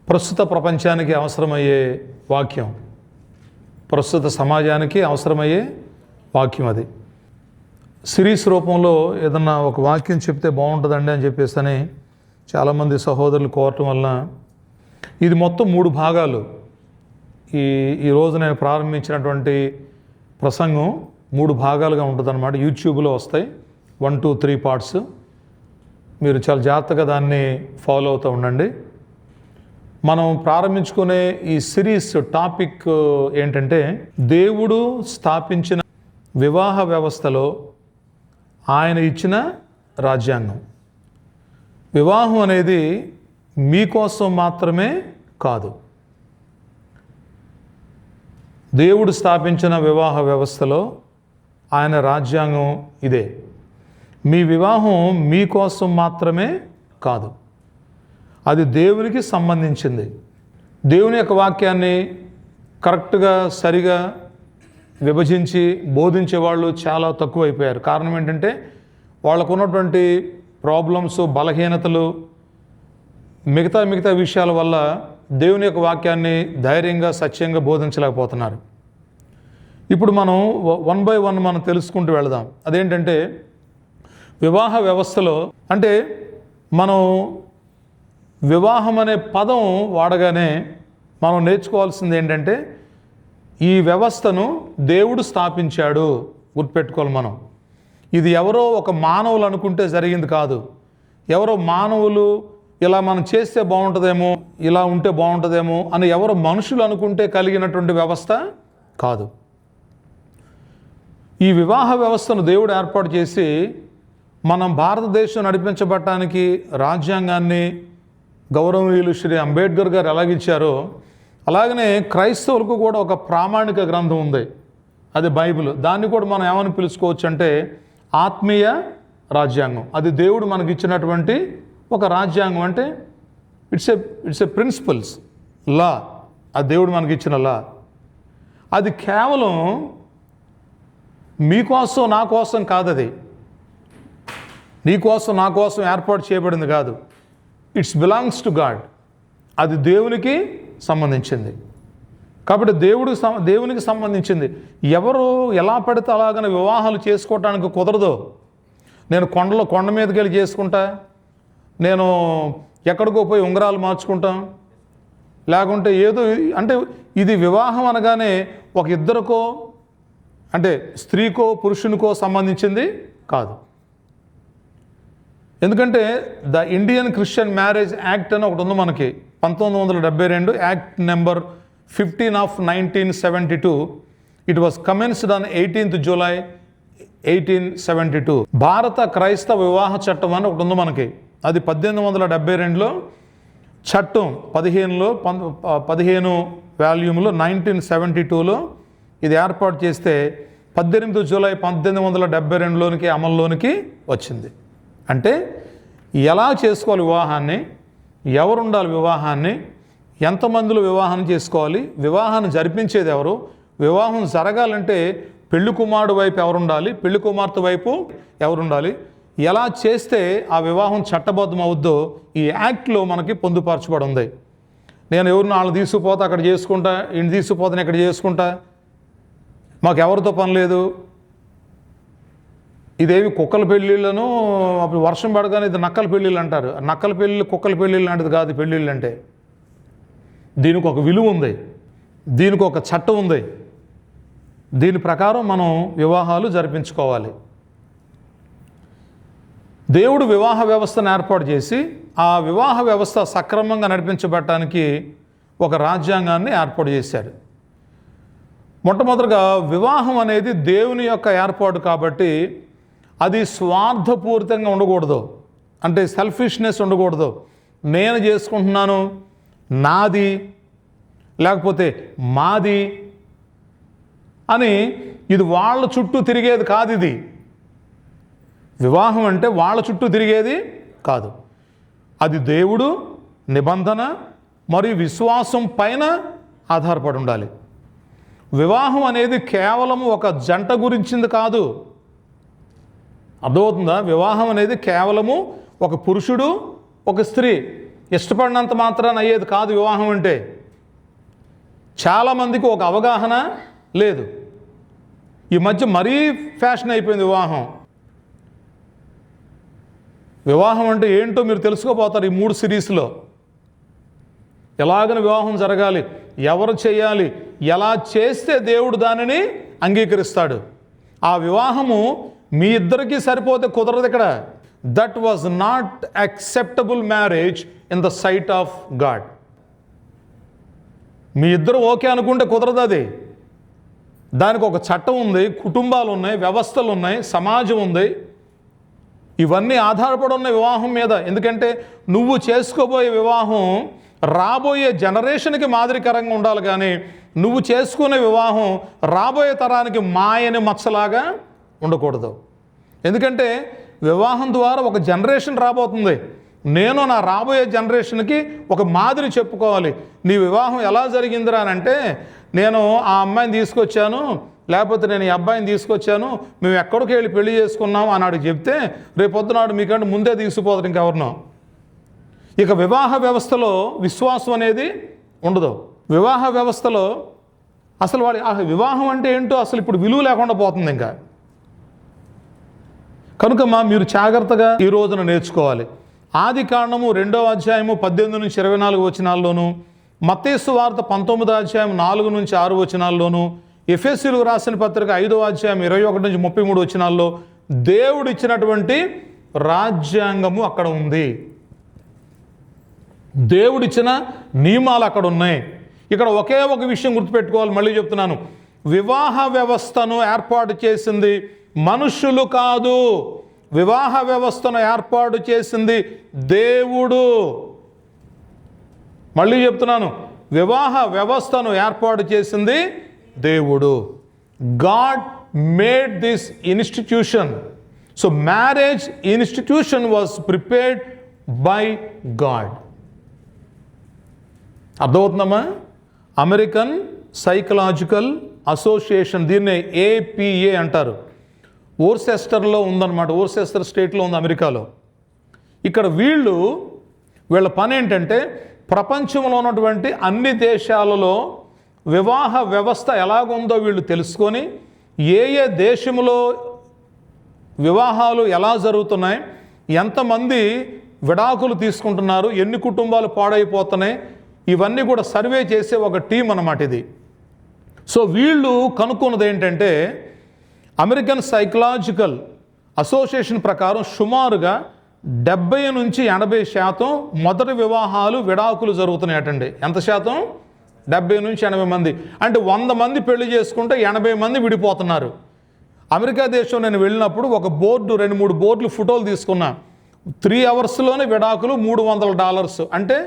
ప్రస్తుత ప్రపంచానికి అవసరమయ్యే వాక్యం, ప్రస్తుత సమాజానికి అవసరమయ్యే వాక్యం. అది సిరీస్ రూపంలో ఏదన్నా ఒక వాక్యం చెప్తే బాగుంటుందండి అని చెప్పేసి చాలామంది సహోదరులు కోరటం వలన ఇది మొత్తం 3 భాగాలు. ఈరోజు నేను ప్రారంభించినటువంటి ప్రసంగం 3 భాగాలుగా ఉంటుందన్నమాట. యూట్యూబ్లో వస్తాయి 1, 2, 3 పార్ట్స్. మీరు చాలా జాగ్రత్తగా దాన్ని ఫాలో అవుతూ ఉండండి. మనం ప్రారంభించుకునే ఈ సిరీస్ టాపిక్ ఏంటంటే, దేవుడు స్థాపించిన వివాహ వ్యవస్థలో ఆయన ఇచ్చిన రాజ్యాంగం. వివాహం అనేది మీకోసం మాత్రమే కాదు. దేవుడు స్థాపించిన వివాహ వ్యవస్థలో ఆయన రాజ్యాంగం ఇదే. మీ వివాహం మీకోసం మాత్రమే కాదు, అది దేవునికి సంబంధించింది. దేవుని యొక్క వాక్యాన్ని కరెక్ట్గా సరిగా విభజించి బోధించే వాళ్ళు చాలా తక్కువైపోయారు. కారణం ఏంటంటే, వాళ్ళకు ఉన్నటువంటి ప్రాబ్లమ్స్, బలహీనతలు, మిగతా విషయాల వల్ల దేవుని యొక్క వాక్యాన్ని ధైర్యంగా సత్యంగా బోధించలేకపోతున్నారు. ఇప్పుడు మనం 1 by 1 మనం తెలుసుకుంటూ వెళదాం. అదేంటంటే, వివాహ వ్యవస్థలో అంటే మనం వివాహం అనే పదం వాడగానే మనం నేర్చుకోవాల్సింది ఏంటంటే, ఈ వ్యవస్థను దేవుడు స్థాపించాడు. గుర్తుపెట్టుకోవాలి మనం. ఇది ఎవరో ఒక మానవులు అనుకుంటే జరిగింది కాదు. ఎవరో మానవులు ఇలా మనం చేస్తే బాగుంటుందేమో, ఇలా ఉంటే బాగుంటుందేమో అని ఎవరో మనుషులు అనుకుంటే కలిగినటువంటి వ్యవస్థ కాదు. ఈ వివాహ వ్యవస్థను దేవుడు ఏర్పాటు చేసి మనం భారతదేశం నడిపించబడటానికి రాజ్యాంగాన్ని గౌరవనీయులు శ్రీ అంబేద్కర్ గారు ఎలాగిచ్చారో, అలాగనే క్రైస్తవులకు కూడా ఒక ప్రామాణిక గ్రంథం ఉంది, అది బైబిల్. దాన్ని కూడా మనం ఏమని పిలుచుకోవచ్చు అంటే ఆత్మీయ రాజ్యాంగం. అది దేవుడు మనకి ఇచ్చినటువంటి ఒక రాజ్యాంగం. అంటే ఇట్స్ ఎ ప్రిన్సిపల్స్ లా. అది దేవుడు మనకి ఇచ్చిన లా. అది కేవలం మీకోసం నా కోసం కాదు, అది నీకోసం నా కోసం ఏర్పాటు చేయబడింది కాదు. It's belongs to God. అది దేవునికి సంబంధించింది. కాబట్టి దేవునికి సంబంధించింది. ఎవరు ఎలా పడితే అలాగనే వివాహాలు చేసుకోవటానికి కుదరదు. నేను కొండ మీదకి వెళ్ళి చేసుకుంటా, నేను ఎక్కడికో పోయి ఉంగరాలు మార్చుకుంటాం, లేకుంటే ఏదో అంటే ఇది వివాహం అనగానే ఒక ఇద్దరికో అంటే స్త్రీకో పురుషునికో సంబంధించింది కాదు. ఎందుకంటే the Indian Christian marriage act అని ఒకటి ఉంది మనకి, 1972 act number 15 of 1972. It was commenced on 18th July 1872. భారత క్రైస్తవ వివాహ చట్టం అని ఒకటి ఉంది మనకి. అది 1872లో చట్టం 15 వాల్యూమ్లో 1972లో ఇది ఏర్పాటు చేస్తే 18 July 1872లోనికి అమల్లోనికి వచ్చింది. అంటే ఎలా చేసుకోవాలి వివాహాన్ని, ఎవరు ఉండాలి వివాహాన్ని, ఎంతమందిలో వివాహం చేసుకోవాలి, వివాహాన్ని జరిపించేది ఎవరు, వివాహం జరగాలంటే పెళ్లి కుమారుడు వైపు ఎవరు ఉండాలి, పెళ్లి కుమార్తె వైపు ఎవరు ఉండాలి, ఎలా చేస్తే ఆ వివాహం చట్టబద్ధం అవుద్దో ఈ యాక్ట్లో మనకి పొందుపరచబడి ఉంది. నేను ఎవరిని వాళ్ళు తీసుకుపోతే అక్కడ చేసుకుంటా, ఇంటి తీసుకుపోతే ఇక్కడ చేసుకుంటా, మాకు ఎవరితో పని లేదు, ఇదేవి కుక్కల పెళ్ళిళ్ళను అప్పుడు వర్షం పడగానే ఇది నక్కల పెళ్ళిళ్ళు అంటారు. నక్కల పెళ్ళిళ్ళు కుక్కల పెళ్ళిళ్ళు లాంటిది కాదు పెళ్ళిళ్ళు అంటే. దీనికి ఒక విలువ ఉంది, దీనికి ఒక చట్టం ఉంది. దీని ప్రకారం మనం వివాహాలు జరిపించుకోవాలి. దేవుడు వివాహ వ్యవస్థను ఏర్పాటు చేసి ఆ వివాహ వ్యవస్థ సక్రమంగా నడిపించబడటానికి ఒక రాజ్యాంగాన్ని ఏర్పాటు చేశాడు. మొట్టమొదటిగా వివాహం అనేది దేవుని యొక్క ఏర్పాటు కాబట్టి అది స్వార్థపూరితంగా ఉండకూడదు. అంటే సెల్ఫిష్నెస్ ఉండకూడదు. నేను చేసుకుంటున్నాను, నాది లేకపోతే మాది అని ఇది వాళ్ళ చుట్టూ తిరిగేది కాదు. ఇది వివాహం అంటే వాళ్ళ చుట్టూ తిరిగేది కాదు. అది దేవుడు నిబంధన మరియు విశ్వాసం పైన ఆధారపడి ఉండాలి. వివాహం అనేది కేవలం ఒక జంట గురించింది కాదు. అర్థమవుతుందా? వివాహం అనేది కేవలము ఒక పురుషుడు ఒక స్త్రీ ఇష్టపడినంత మాత్రాన అయ్యేది కాదు వివాహం అంటే. చాలామందికి ఒక అవగాహన లేదు. ఈ మధ్య మరీ ఫ్యాషన్ అయిపోయింది వివాహం. వివాహం అంటే ఏంటో మీరు తెలుసుకోపోతారు ఈ 3 సిరీస్లో. ఎలాగని వివాహం జరగాలి, ఎవరు చేయాలి, ఎలా చేస్తే దేవుడు దానిని అంగీకరిస్తాడు. ఆ వివాహము మీ ఇద్దరికీ సరిపోతే కుదరదు ఇక్కడ. That was not acceptable marriage in the sight of God. మీ ఇద్దరు ఓకే అనుకుంటే కుదరదు అది. దానికి ఒక చట్టం ఉంది, కుటుంబాలు ఉన్నాయి, వ్యవస్థలు ఉన్నాయి, సమాజం ఉంది. ఇవన్నీ ఆధారపడి ఉన్న వివాహం మీద. ఎందుకంటే నువ్వు చేసుకోబోయే వివాహం రాబోయే జనరేషన్కి మాదిరికరంగా ఉండాలి, కానీ నువ్వు చేసుకునే వివాహం రాబోయే తరానికి మాయని మచ్చలాగా ఉండకూడదు. ఎందుకంటే వివాహం ద్వారా ఒక జనరేషన్ రాబోతుంది. నేను నా రాబోయే జనరేషన్కి ఒక మాదిరి చెప్పుకోవాలి. నీ వివాహం ఎలా జరిగిందిరా అని అంటే, నేను ఆ అమ్మాయిని తీసుకొచ్చాను, లేకపోతే నేను ఈ అబ్బాయిని తీసుకొచ్చాను, మేము ఎక్కడికి వెళ్ళి పెళ్లి చేసుకున్నాం అన్నాడు చెప్తే, రేపొద్దునాడు మీకంటే ముందే తీసుకుపోతారు ఇంకెవరినో. ఇక వివాహ వ్యవస్థలో విశ్వాసం అనేది ఉండదు. వివాహ వ్యవస్థలో అసలు వాడి వివాహం అంటే ఏంటో అసలు ఇప్పుడు విలువ లేకుండా పోతుంది ఇంకా. కనుక మీరు జాగ్రత్తగా ఈ రోజున నేర్చుకోవాలి. ఆదికాండము 2వ అధ్యాయము 18 నుంచి 24 వచనాల్లోను, మత్తయి సువార్త 19వ అధ్యాయం 4 నుంచి 6 వచనాల్లోను, ఎఫెసీయులకు రాసిన పత్రిక 5వ అధ్యాయం 21 నుంచి 33 వచనాల్లో దేవుడు ఇచ్చినటువంటి రాజ్యాంగము అక్కడ ఉంది. దేవుడిచ్చిన నియమాలు అక్కడ ఉన్నాయి. ఇక్కడ ఒకే ఒక విషయం గుర్తుపెట్టుకోవాలి, మళ్ళీ చెప్తున్నాను. వివాహ వ్యవస్థను ఏర్పాటు చేసింది మనుషులు కాదు. వివాహ వ్యవస్థను ఏర్పాటు చేసింది దేవుడు. మళ్ళీ చెప్తున్నాను, వివాహ వ్యవస్థను ఏర్పాటు చేసింది దేవుడు. God made this institution. So marriage institution was prepared by God. అర్థమవుతుందమ్మా? అమెరికన్ సైకలాజికల్ అసోసియేషన్, దీన్నే APA అంటారు. ఓర్సెస్టర్లో ఉందన్నమాట. ఓర్సెస్టర్ స్టేట్లో ఉంది అమెరికాలో. ఇక్కడ వీళ్ళ పని ఏంటంటే, ప్రపంచంలో ఉన్నటువంటి అన్ని దేశాలలో వివాహ వ్యవస్థ ఎలాగుందో వీళ్ళు తెలుసుకొని, ఏ దేశంలో వివాహాలు ఎలా జరుగుతున్నాయి, ఎంతమంది విడాకులు తీసుకుంటున్నారు, ఎన్ని కుటుంబాలు పాడైపోతున్నాయి, ఇవన్నీ కూడా సర్వే చేసే ఒక టీం అన్నమాట ఇది. సో వీళ్ళు కనుక్కున్నది ఏంటంటే, అమెరికన్ సైకలాజికల్ అసోసియేషన్ ప్రకారం సుమారుగా 70 నుంచి 80% మొదటి వివాహాలు విడాకులు జరుగుతున్నాయటండి. ఎంత శాతం? 70 నుంచి 80 మంది. అంటే 100 మంది పెళ్లి చేసుకుంటే 80 మంది విడిపోతున్నారు. అమెరికా దేశం నేను వెళ్ళినప్పుడు ఒక బోర్డు, 2-3 బోర్డులు ఫోటోలు తీసుకున్నా. 3 అవర్స్లోనే విడాకులు $300. అంటే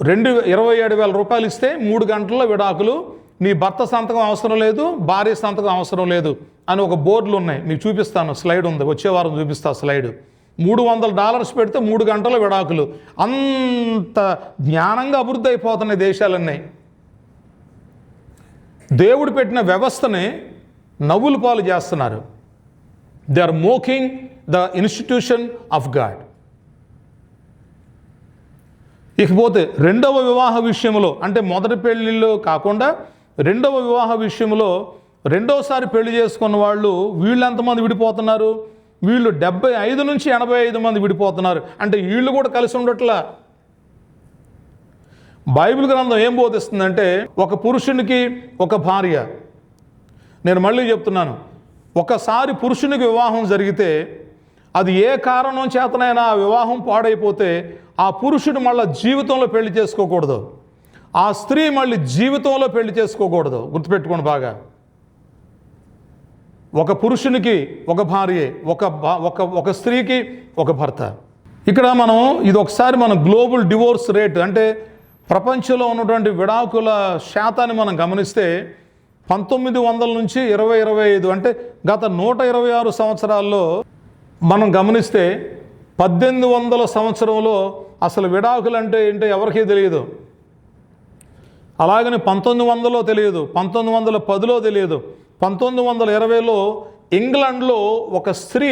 27,000 రూపాయలు ఇస్తే 3 గంటల్లో విడాకులు. నీ భర్త సంతకం అవసరం లేదు, భార్య సంతకం అవసరం లేదు అని ఒక బోర్డులు ఉన్నాయి. మీకు చూపిస్తాను, స్లైడ్ ఉంది, వచ్చే వారం చూపిస్తా స్లైడ్. $300 పెడితే 3 గంటల విడాకులు. అంత జ్ఞానంగా అభివృద్ధి అయిపోతున్నాయి దేశాలన్నీ. దేవుడు పెట్టిన వ్యవస్థని నవ్వుల పాలు చేస్తున్నారు. They are mocking the institution of God. ఇకపోతే రెండవ వివాహ విషయంలో, అంటే మొదటి పెళ్ళిళ్ళు కాకుండా రెండవ వివాహ విషయంలో, రెండోసారి పెళ్లి చేసుకున్న వాళ్ళు ఎంతమంది విడిపోతున్నారు? వీళ్ళు 75 నుంచి 85 మంది విడిపోతున్నారు. అంటే వీళ్ళు కూడా కలిసి ఉండట్లా. బైబిల్ గ్రంథం ఏం బోధిస్తుందంటే, ఒక పురుషునికి ఒక భార్య. నేను మళ్ళీ చెప్తున్నాను, ఒకసారి పురుషునికి వివాహం జరిగితే అది ఏ కారణం చేతనైనా ఆ వివాహం పాడైపోతే ఆ పురుషుడు మళ్ళీ జీవితంలో పెళ్లి చేసుకోకూడదు, ఆ స్త్రీ మళ్ళీ జీవితంలో పెళ్లి చేసుకోకూడదు. గుర్తుపెట్టుకోండి బాగా. ఒక పురుషునికి ఒక భార్యే, ఒక స్త్రీకి ఒక భర్త. ఇక్కడ ఇది ఒకసారి మనం గ్లోబల్ డివోర్స్ రేట్, అంటే ప్రపంచంలో ఉన్నటువంటి విడాకుల శాతాన్ని మనం గమనిస్తే 1900 నుంచి 2025, అంటే గత 126 సంవత్సరాల్లో మనం గమనిస్తే 1800 సంవత్సరంలో అసలు విడాకులు అంటే ఏంటో ఎవరికీ తెలియదు. అలాగని 1900లో తెలియదు, 1910లో తెలియదు. 1920లో ఇంగ్లాండ్లో ఒక స్త్రీ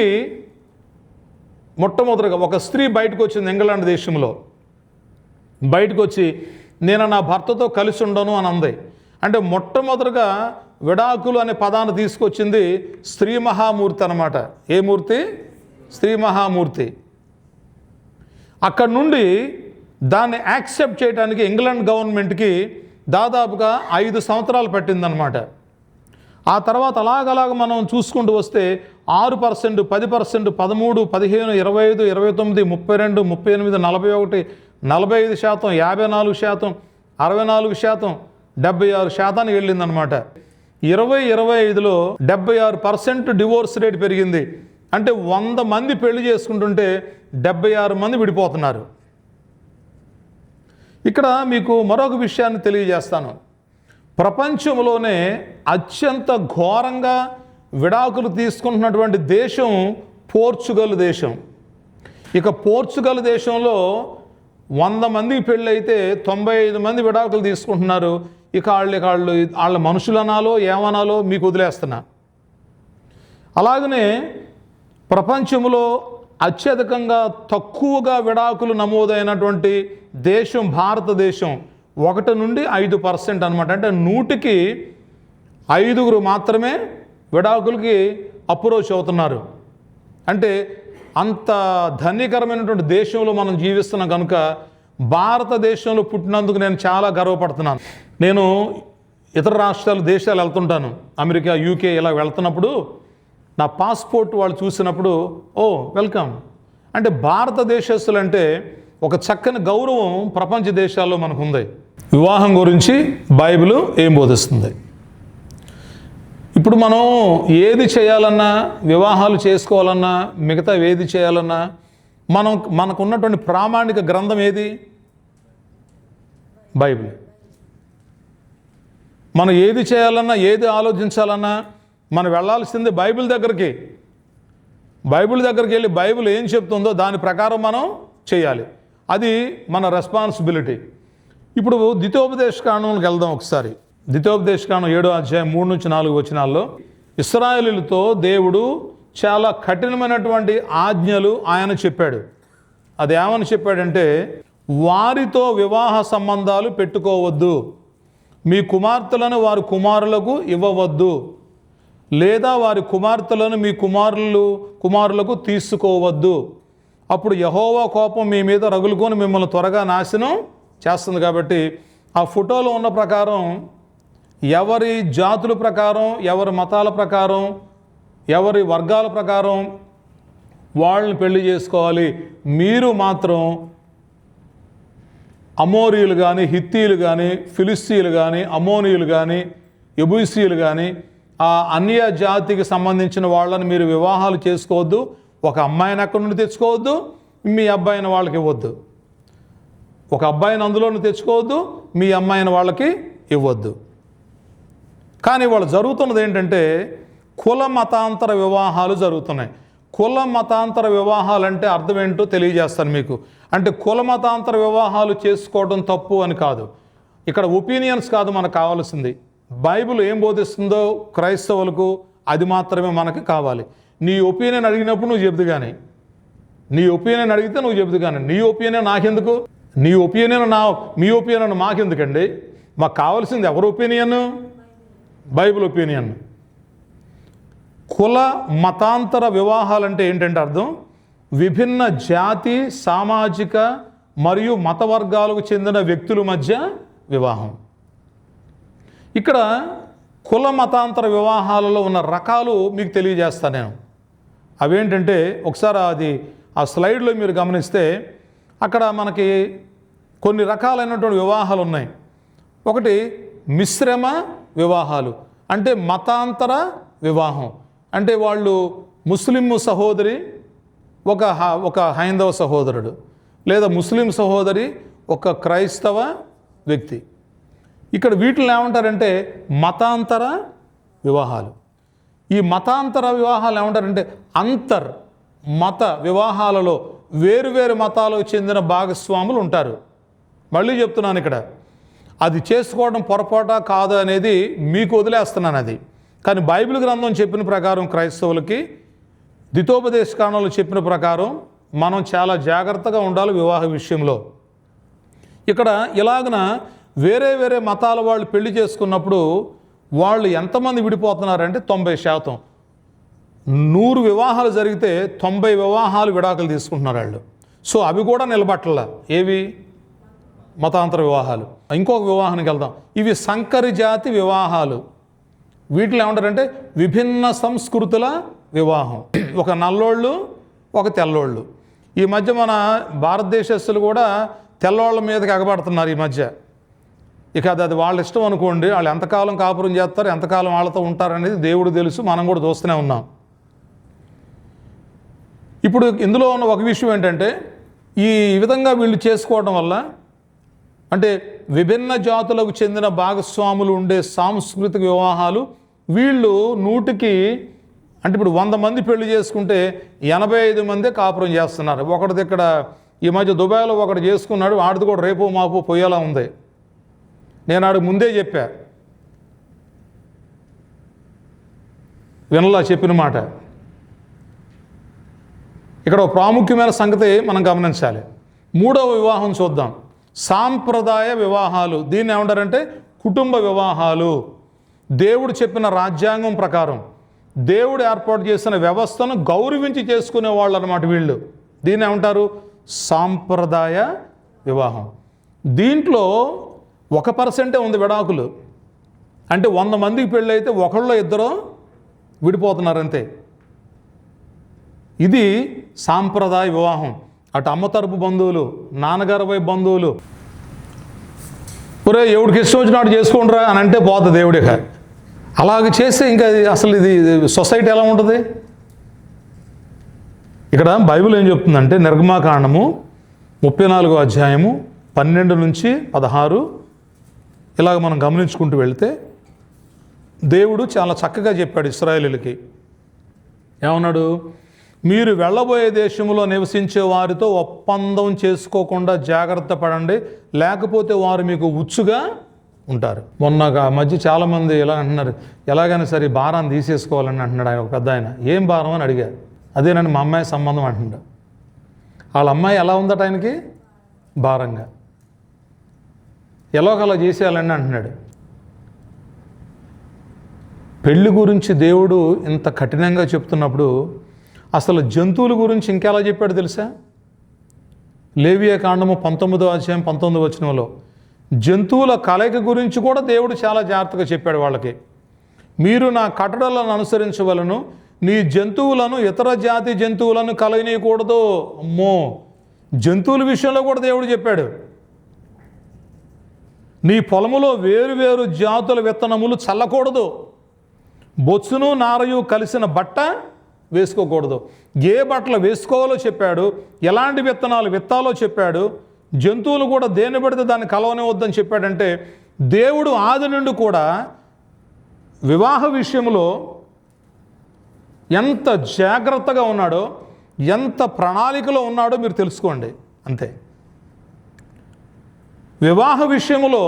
మొట్టమొదటిగా ఒక స్త్రీ బయటకు వచ్చింది ఇంగ్లాండ్ దేశంలో. బయటకు వచ్చి నేను నా భర్తతో కలిసి ఉండను అని అంది. అంటే మొట్టమొదటిగా విడాకులు అనే పదాన్ని తీసుకొచ్చింది స్త్రీ మహామూర్తి అన్నమాట. ఏ మూర్తి? స్త్రీ మహామూర్తి. అక్కడ నుండి దాన్ని యాక్సెప్ట్ చేయడానికి ఇంగ్లాండ్ గవర్నమెంట్కి దాదాపుగా 5 సంవత్సరాలు పట్టిందనమాట. ఆ తర్వాత అలాగలాగ మనం చూసుకుంటూ వస్తే 6%, 10%, 13, 15, 25, 29, 32, 38, 41, 45%, 54%, 64%, 76% వెళ్ళిందనమాట. 2025లో 76% డివోర్స్ రేట్ పెరిగింది. అంటే 100 మంది పెళ్లి చేసుకుంటుంటే 76 మంది విడిపోతున్నారు. ఇక్కడ మీకు మరొక విషయాన్ని తెలియజేస్తాను. ప్రపంచంలోనే అత్యంత ఘోరంగా విడాకులు తీసుకుంటున్నటువంటి దేశం పోర్చుగల్ దేశం. ఇక పోర్చుగల్ దేశంలో 100 మందికి పెళ్ళైతే 95 మంది విడాకులు తీసుకుంటున్నారు. ఇక వాళ్ళ మనుషులనాలో ఏమనాలో మీకు వదిలేస్తున్నా. అలాగనే ప్రపంచంలో అత్యధికంగా తక్కువగా విడాకులు నమోదైనటువంటి దేశం భారతదేశం. 1 నుండి 5% అనమాట. అంటే 100కి 5 మాత్రమే విడాకులకి అప్రోచ్ అవుతున్నారు. అంటే అంత ధన్యకరమైనటువంటి దేశంలో మనం జీవిస్తున్నాం కనుక భారతదేశంలో పుట్టినందుకు నేను చాలా గర్వపడుతున్నాను. నేను ఇతర దేశాలు వెళ్తుంటాను. అమెరికా, యూకే ఇలా వెళ్తున్నప్పుడు నా పాస్పోర్ట్ వాళ్ళు చూసినప్పుడు ఓ వెల్కమ్ అంటే భారతదేశస్తులు అంటే ఒక చక్కని గౌరవం ప్రపంచ దేశాల్లో మనకు ఉంది. వివాహం గురించి బైబిల్ ఏం బోధిస్తుంది? ఇప్పుడు మనం ఏది చేయాలన్నా, వివాహాలు చేసుకోవాలన్నా, మిగతా ఏది చేయాలన్నా మనకున్నటువంటి ప్రామాణిక గ్రంథం ఏది? బైబిల్. మనం ఏది చేయాలన్నా, ఏది ఆలోచించాలన్నా మనం వెళ్ళాల్సింది బైబిల్ దగ్గరికి. బైబిల్ దగ్గరికి వెళ్ళి బైబిల్ ఏం చెప్తుందో దాని ప్రకారం మనం చేయాలి. అది మన రెస్పాన్సిబిలిటీ. ఇప్పుడు ద్వితీయోపదేశకాండంలోకి వెళ్దాం ఒకసారి. ద్వితీయోపదేశకాండం 7వ అధ్యాయం 3-4 వచనాల్లో ఇశ్రాయేలీయులతో దేవుడు చాలా కఠినమైనటువంటి ఆజ్ఞలు ఆయన చెప్పాడు. అది ఏమని చెప్పాడంటే, వారితో వివాహ సంబంధాలు పెట్టుకోవద్దు, మీ కుమార్తెలను వారి కుమారులకు ఇవ్వవద్దు, లేదా వారి కుమార్తెలను మీ కుమారులకు తీసుకోవద్దు. అప్పుడు యెహోవా కోపం మీ మీద రగులుకొని మిమ్మల్ని త్వరగా నాశనం చేస్తుంది. కాబట్టి ఆ ఫోటోలో ఉన్న ప్రకారం ఎవరి జాతుల ప్రకారం, ఎవరి మతాల ప్రకారం, ఎవరి వర్గాల ప్రకారం వాళ్ళని పెళ్లి చేసుకోవాలి. మీరు మాత్రం అమోరీయులు కానీ, హిత్తీయులు కానీ, ఫిలిస్తీయులు కానీ, అమోనీయులు కానీ, యెబూసీయులు కానీ ఆ అన్య జాతికి సంబంధించిన వాళ్ళని మీరు వివాహాలు చేసుకోవద్దు. ఒక అమ్మాయిని అక్కడి నుండి తెచ్చుకోవద్దు, మీ అబ్బాయిని వాళ్ళకి ఇవ్వద్దు. ఒక అబ్బాయిని అందులోని తెచ్చుకోవద్దు, మీ అమ్మాయిని వాళ్ళకి ఇవ్వద్దు. కానీ వాళ్ళు జరుగుతున్నది ఏంటంటే కుల మతాంతర వివాహాలు జరుగుతున్నాయి. కుల మతాంతర వివాహాలు అంటే అర్థం ఏంటో తెలియజేస్తాను మీకు. అంటే కుల మతాంతర వివాహాలు చేసుకోవడం తప్పు అని కాదు. ఇక్కడ ఒపీనియన్స్ కాదు మనకు కావాల్సింది. బైబిల్ ఏం బోధిస్తుందో క్రైస్తవులకు అది మాత్రమే మనకు కావాలి. నీ ఒపీనియన్ అడిగినప్పుడు నువ్వు చెబుదు కానీ, నీ ఒపీనియన్ అడిగితే నువ్వు చెబుదు కానీ, నీ ఒపీనియన్ నాకెందుకు? మీ ఒపీనియన్ మాకెందుకండి? మాకు కావాల్సింది ఎవరి ఒపీనియన్? Bible opinion. కుల మతాంతర వివాహాలంటే ఏంటంటే అర్థం విభిన్న జాతి, సామాజిక మరియు మత వర్గాలకు చెందిన వ్యక్తుల మధ్య వివాహం. ఇక్కడ కుల మతాంతర వివాహాలలో ఉన్న రకాలు మీకు తెలియజేస్తాను నేను. అవేంటంటే ఒకసారి ఆ స్లైడ్లో మీరు గమనిస్తే అక్కడ మనకి కొన్ని రకాలైనటువంటి వివాహాలు ఉన్నాయి. ఒకటి మిశ్రమ వివాహాలు, అంటే మతాంతర వివాహం. అంటే వాళ్ళు ముస్లిం సహోదరి ఒక హైందవ సహోదరుడు, లేదా ముస్లిం సహోదరి ఒక క్రైస్తవ వ్యక్తి. ఇక్కడ వీటిని ఏమంటారంటే మతాంతర వివాహాలు. ఈ మతాంతర వివాహాలు ఏమంటారంటే మత వివాహాలలో వేరువేరు మతాలకు చెందిన భాగస్వాములు ఉంటారు. మళ్ళీ చెప్తున్నాను, ఇక్కడ అది చేసుకోవడం పొరపాటా కాదు అనేది మీకు వదిలేస్తున్నాను. అది కానీ బైబిల్ గ్రంథం చెప్పిన ప్రకారం క్రైస్తవులకి ద్వితోపదేశకాండంలో చెప్పిన ప్రకారం మనం చాలా జాగ్రత్తగా ఉండాలి వివాహ విషయంలో. ఇక్కడ ఇలాగన వేరే వేరే మతాల వాళ్ళు పెళ్లి చేసుకున్నప్పుడు వాళ్ళు ఎంతమంది విడిపోతున్నారంటే 90%. 100 వివాహాలు జరిగితే 90 వివాహాలు విడాకులు తీసుకుంటున్నారు వాళ్ళు. సో అవి కూడా నిలబట్టలా. ఏవి? మతాంతర వివాహాలు. ఇంకొక వివాహానికి వెళ్దాం. ఇవి సంకరి జాతి వివాహాలు. వీటిలో ఏమంటారంటే విభిన్న సంస్కృతుల వివాహం. ఒక నల్లోళ్ళు, ఒక తెల్లోళ్ళు. ఈ మధ్య మన భారతదేశస్తులు కూడా తెల్లోళ్ళ మీదకి ఎగబడుతున్నారు ఈ మధ్య. ఇక అది వాళ్ళ ఇష్టం అనుకోండి. వాళ్ళు ఎంతకాలం కాపురం చేస్తారు, ఎంతకాలం వాళ్ళతో ఉంటారనేది దేవుడు తెలుసు, మనం కూడా చూస్తూనే ఉన్నాం. ఇప్పుడు ఇందులో ఉన్న ఒక విషయం ఏంటంటే ఈ విధంగా వీళ్ళు చేసుకోవడం వల్ల, అంటే విభిన్న జాతులకు చెందిన భాగస్వాములు ఉండే సాంస్కృతిక వివాహాలు వీళ్ళు 100కి, అంటే ఇప్పుడు 100 మంది పెళ్లి చేసుకుంటే 85 మందే కాపురం చేస్తున్నారు. ఒకటిది ఇక్కడ ఈ మధ్య దుబాయ్లో ఒకటి చేసుకున్నాడు, వాడిది కూడా రేపు మాపు పోయేలా ఉంది. నేను ఆడికి ముందే చెప్పా, వినలా చెప్పిన మాట. ఇక్కడ ఒక ప్రాముఖ్యమైన సంగతి మనం గమనించాలి. 3వ వివాహం చూద్దాం. సాంప్రదాయ వివాహాలు. దీన్ని ఏమంటారంటే కుటుంబ వివాహాలు. దేవుడు చెప్పిన రాజ్యాంగం ప్రకారం దేవుడు ఏర్పాటు చేసిన వ్యవస్థను గౌరవించి చేసుకునే వాళ్ళు అన్నమాట వీళ్ళు. దీన్ని ఏమంటారు? సాంప్రదాయ వివాహం. దీంట్లో 1% ఉంది విడాకులు. అంటే 100 మందికి పెళ్ళి అయితే ఒకళ్ళో ఇద్దరు విడిపోతున్నారంతే. ఇది సాంప్రదాయ వివాహం. అటు అమ్మ తరపు బంధువులు, నాన్నగారి వైపు బంధువులు, ఒరే ఎవడికి ఇష్టం వచ్చినట్టు చేసుకోండిరా అని అంటే పోతుంది దేవుడిక. అలాగ చేస్తే ఇంకా అసలు ఇది సొసైటీ ఎలా ఉంటుంది? ఇక్కడ బైబిల్ ఏం చెప్తుందంటే నిర్గమాకాండము 34వ అధ్యాయము 12 నుంచి 16 ఇలాగ మనం గమనించుకుంటూ వెళితే దేవుడు చాలా చక్కగా చెప్పాడు ఇశ్రాయేలీయులకి. ఏమన్నాడు? మీరు వెళ్ళబోయే దేశంలో నివసించే వారితో ఒప్పందం చేసుకోకుండా జాగ్రత్త పడండి, లేకపోతే వారు మీకు ఉచ్చుగా ఉంటారు. మొన్న మధ్య చాలామంది ఎలా అంటున్నారు, ఎలాగైనా సరే భారాన్ని తీసేసుకోవాలని అంటున్నాడు ఆయన, ఒక పెద్ద ఆయన. ఏం భారం అని అడిగారు. అదేనండి మా అమ్మాయి సంబంధం అంటున్నాడు. వాళ్ళ అమ్మాయి ఎలా ఉందట ఆయనకి? భారంగా. ఎలాగలా చేసేయాలని అంటున్నాడు. పెళ్లి గురించి దేవుడు ఇంత కఠినంగా చెప్తున్నప్పుడు అసలు జంతువుల గురించి ఇంకెలా చెప్పాడు తెలుసా? లేవియా కాండము 19వ అధ్యాయం 19వ వచనంలో జంతువుల కలయిక గురించి కూడా దేవుడు చాలా జాగ్రత్తగా చెప్పాడు వాళ్ళకి. మీరు నా కట్టడలను అనుసరించవలను, నీ జంతువులను ఇతర జాతి జంతువులను కలగనీయకూడదు. అమ్మో, జంతువుల విషయంలో కూడా దేవుడు చెప్పాడు. నీ పొలములో వేరు వేరు జాతుల విత్తనములు చల్లకూడదు, బొచ్చును నారయు కలిసిన బట్ట వేసుకోకూడదు. ఏ బట్టలు వేసుకోవాలో చెప్పాడు, ఎలాంటి విత్తనాలు విత్తాలో చెప్పాడు. జంతువులు కూడా దేన్ని పడితే దాన్ని కలవనివద్దని చెప్పాడంటే దేవుడు ఆది నుండి కూడా వివాహ విషయంలో ఎంత జాగ్రత్తగా ఉన్నాడో, ఎంత ప్రణాళికలో ఉన్నాడో మీరు తెలుసుకోండి. అంతే. వివాహ విషయంలో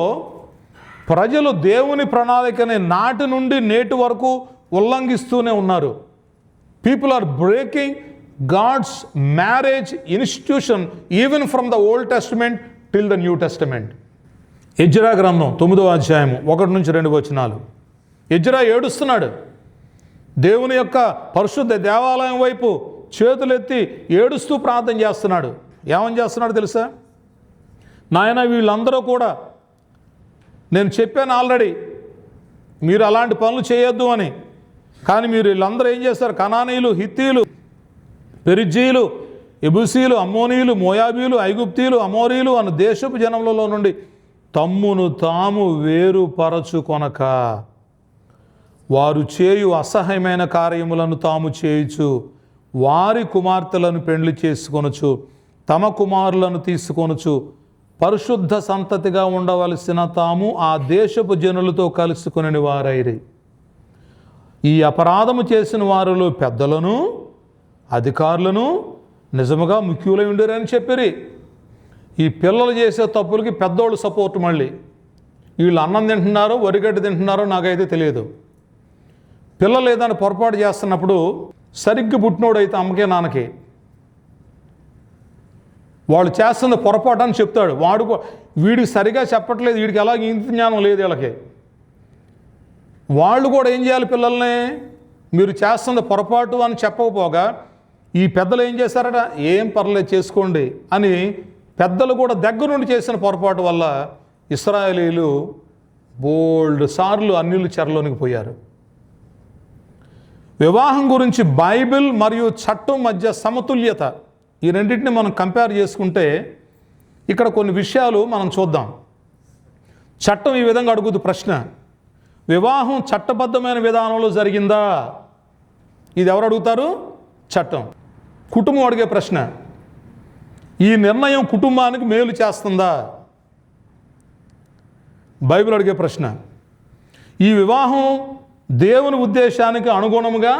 ప్రజలు దేవుని ప్రణాళికని నాటి నుండి నేటి వరకు ఉల్లంఘిస్తూనే ఉన్నారు. People are breaking God's marriage institution even from the Old Testament till the New Testament. Ezra గ్రంథం 9వ అధ్యాయము 1 నుంచి 2 వచనాలు. ఎజ్రా ఏడుస్తున్నాడు. దేవుని యొక్క పరిశుద్ధ దేవాలయం వైపు చేతులెత్తి ఏడుస్తూ ప్రార్థన చేస్తున్నాడు. ఏమని చేస్తున్నాడు తెలుసా? నాయన, వీళ్ళందరూ కూడా నేను చెప్పాను ఆల్రెడీ మీరు అలాంటి పనులు చేయొద్దు అని. కానీ మీరు వీళ్ళందరూ ఏం చేస్తారు? కనానీయులు, హిత్తీలు, పెరిజ్జీలు, ఎబుసీలు, అమ్మోనీయులు, మోయాబీలు, ఐగుప్తీలు, అమోరీలు అన్న దేశపు జనములలో నుండి తమ్మును తాము వేరుపరచుకొనక వారు చేయు అసహ్యమైన కార్యములను తాము చేయుచు వారి కుమార్తెలను పెండ్లి చేసుకొనుచు తమ కుమారులను తీసుకొనుచు పరిశుద్ధ సంతతిగా ఉండవలసిన తాము ఆ దేశపు జనులతో కలుసుకుని వారైరి. ఈ అపరాధము చేసిన వారిలో పెద్దలను అధికారులను నిజముగా ముఖ్యులై ఉండేరని చెప్పిరి. ఈ పిల్లలు చేసే తప్పులకి పెద్దోళ్ళు సపోర్ట్. మళ్ళీ వీళ్ళు అన్నం తింటున్నారో వరిగడ్డి తింటున్నారో నాకైతే తెలియదు. పిల్లలు ఏదైనా పొరపాటు చేస్తున్నప్పుడు సరిగ్గా పుట్టినోడైతే అమ్మకే నాన్నకి వాళ్ళు చేస్తున్న పొరపాటు అని చెప్తాడు. వీడికి సరిగా చెప్పట్లేదు, వీడికి ఎలాగ ఇంత జ్ఞానం లేదు వీళ్ళకి. వాళ్ళు కూడా ఏం చేయాలి? పిల్లల్ని మీరు చేస్తున్న పొరపాటు అని చెప్పకపోగా ఈ పెద్దలు ఏం చేశారట? ఏం పర్లేదు చేసుకోండి అని పెద్దలు కూడా దగ్గరుండి చేసిన పొరపాటు వల్ల ఇశ్రాయేలీలు బోల్డ్ సార్లు అన్యుల చెరలోనికి పోయారు. వివాహం గురించి బైబిల్ మరియు చట్టం మధ్య సమతుల్యత, ఈ రెండింటిని మనం కంపేర్ చేసుకుంటే ఇక్కడ కొన్ని విషయాలు మనం చూద్దాం. చట్టం ఈ విధంగా అడుగుతుంది ప్రశ్న: వివాహం చట్టబద్ధమైన విధానంలో జరిగిందా? ఇది ఎవరు అడుగుతారు? చట్టం. కుటుంబం అడిగే ప్రశ్న: ఈ నిర్ణయం కుటుంబానికి మేలు చేస్తుందా? బైబిల్ అడిగే ప్రశ్న: ఈ వివాహం దేవుని ఉద్దేశానికి అనుగుణంగా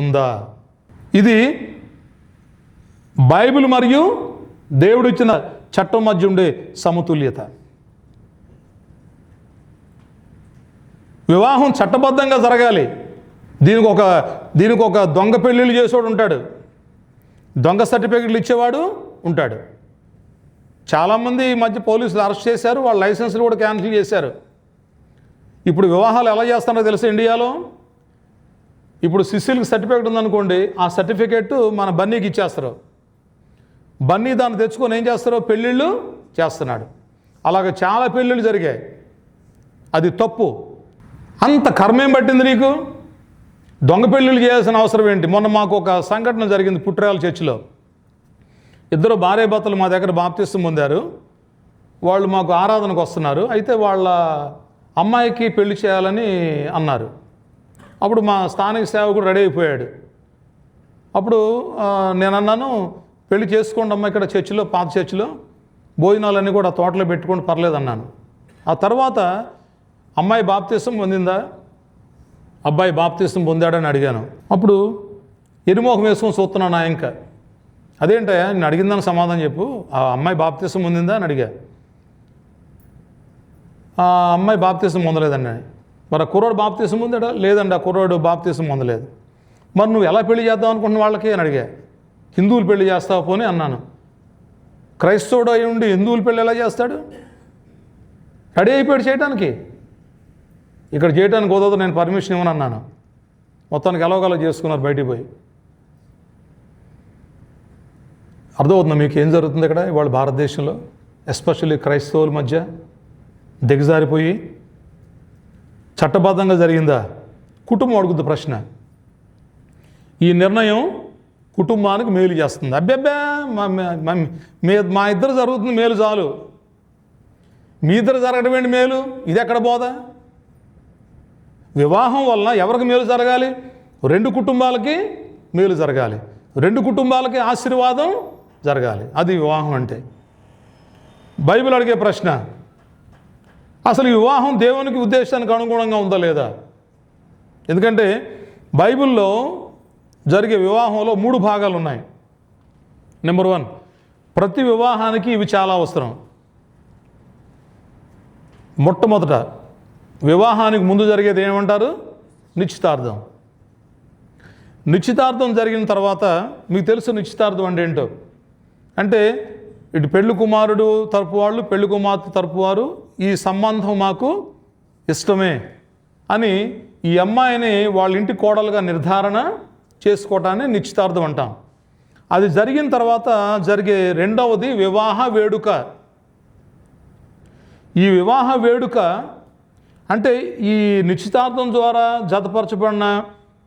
ఉందా? ఇది బైబిల్ మరియు దేవుడు ఇచ్చిన చట్టం మధ్య ఉండే సమతుల్యత. వివాహం చట్టబద్ధంగా జరగాలి. దీనికి ఒక దొంగ పెళ్ళిళ్ళు చేసేవాడు ఉంటాడు, దొంగ సర్టిఫికెట్లు ఇచ్చేవాడు ఉంటాడు. చాలామంది ఈ మధ్య పోలీసులు అరెస్ట్ చేశారు, వాళ్ళ లైసెన్సులు కూడా క్యాన్సిల్ చేశారు. ఇప్పుడు వివాహాలు ఎలా చేస్తున్నారో తెలుసా ఇండియాలో? ఇప్పుడు సిసిల్కి సర్టిఫికెట్ ఉందనుకోండి, ఆ సర్టిఫికెట్ మన బన్నీకి ఇచ్చేస్తారు. బన్నీ దాన్ని తెచ్చుకొని ఏం చేస్తారో పెళ్ళిళ్ళు చేస్తున్నాడు. అలాగే చాలా పెళ్ళిళ్ళు జరిగాయి. అది తప్పు. అంత కర్మేం పట్టింది నీకు? దొంగ పెళ్ళిళ్ళు చేయాల్సిన అవసరం ఏంటి? మొన్న మాకు ఒక సంఘటన జరిగింది పుట్రాల చర్చిలో. ఇద్దరు భార్యాభర్తలు మా దగ్గర బాప్తిస్తం పొందారు. వాళ్ళు మాకు ఆరాధనకు వస్తున్నారు. అయితే వాళ్ళ అమ్మాయికి పెళ్లి చేయాలని అన్నారు. అప్పుడు మా స్థానిక సేవకుడు రెడీ అయిపోయాడు. అప్పుడు నేను అన్నాను, పెళ్లి చేసుకోండి అమ్మ, ఇక్కడ చర్చిలో, పాత చర్చిలో భోజనాలన్నీ కూడా తోటలో పెట్టుకోండి, పర్లేదన్నాను. ఆ తర్వాత అమ్మాయి బాప్తిస్తం పొందిందా, అబ్బాయి బాప్తిస్తం పొందాడని అడిగాను. అప్పుడు ఎరుమోహం వేసుకొని చూస్తున్నాను. నా ఇంకా అదేంటయ్యా నేను అడిగిందని సమాధానం చెప్పు, ఆ అమ్మాయి బాప్తిస్తం పొందిందా అని అడిగా. ఆ అమ్మాయి బాప్తిస్తం పొందలేదండి. మరి ఆ కుర్రోడు బాప్తిస్తం పొందాడా? లేదండి, ఆ కుర్రోడు బాప్తిస్తం పొందలేదు. మరి నువ్వు ఎలా పెళ్లి చేద్దాం అనుకుంటున్న వాళ్ళకి అని అడిగా. హిందువులు పెళ్లి చేస్తావు పోనీ అన్నాను. క్రైస్తవుడు అయి ఉండి హిందువులు పెళ్లి ఎలా చేస్తాడు? రెడీ అయిపోయాడు చేయడానికి. ఇక్కడ చేయడానికి కుదరదు, నేను పర్మిషన్ ఇవ్వను అన్నాను. మొత్తానికి ఎలాగోలా చేసుకున్నారు బయటికి పోయి. అర్థమవుతుందా మీకు ఏం జరుగుతుంది ఇక్కడ ఇవాళ భారతదేశంలో? ఎస్పెషల్లీ క్రైస్తవుల మధ్య దిగజారిపోయి చట్టబద్ధంగా జరిగిందా? కుటుంబం అడుగుద్ది ప్రశ్న. ఈ నిర్ణయం కుటుంబానికి మేలు చేస్తుంది. అబ్బెబ్బే మా ఇద్దరు జరుగుతుంది మేలు చాలు, మీ ఇద్దరు జరగడం ఏంటి మేలు? ఇది ఎక్కడ పోదా? వివాహం వలన ఎవరికి మేలు జరగాలి? రెండు కుటుంబాలకి మేలు జరగాలి, రెండు కుటుంబాలకి ఆశీర్వాదం జరగాలి. అది వివాహం అంటే. బైబిల్ అడిగే ప్రశ్న: అసలు ఈ వివాహం దేవునికి ఉద్దేశానికి అనుగుణంగా ఉందా లేదా? ఎందుకంటే బైబిల్లో జరిగే వివాహంలో 3 భాగాలు ఉన్నాయి. నెంబర్ 1, ప్రతి వివాహానికి ఇవి చాలా అవసరం. మొట్టమొదట వివాహానికి ముందు జరిగేది ఏమంటారు? నిశ్చితార్థం. నిశ్చితార్థం జరిగిన తర్వాత మీకు తెలుసు నిశ్చితార్థం అంటే ఏంటో. అంటే ఇటు పెళ్లి కుమారుడు తరపు వాళ్ళు, పెళ్లి కుమార్తె తరపు వారు ఈ సంబంధం మాకు ఇష్టమే అని ఈ అమ్మాయిని వాళ్ళ ఇంటి కోడలుగా నిర్ధారణ చేసుకోవటాన్ని నిశ్చితార్థం అంటాం. అది జరిగిన తర్వాత జరిగే రెండవది వివాహ వేడుక. ఈ వివాహ వేడుక అంటే ఈ నిశ్చితార్థం ద్వారా జతపరచబడిన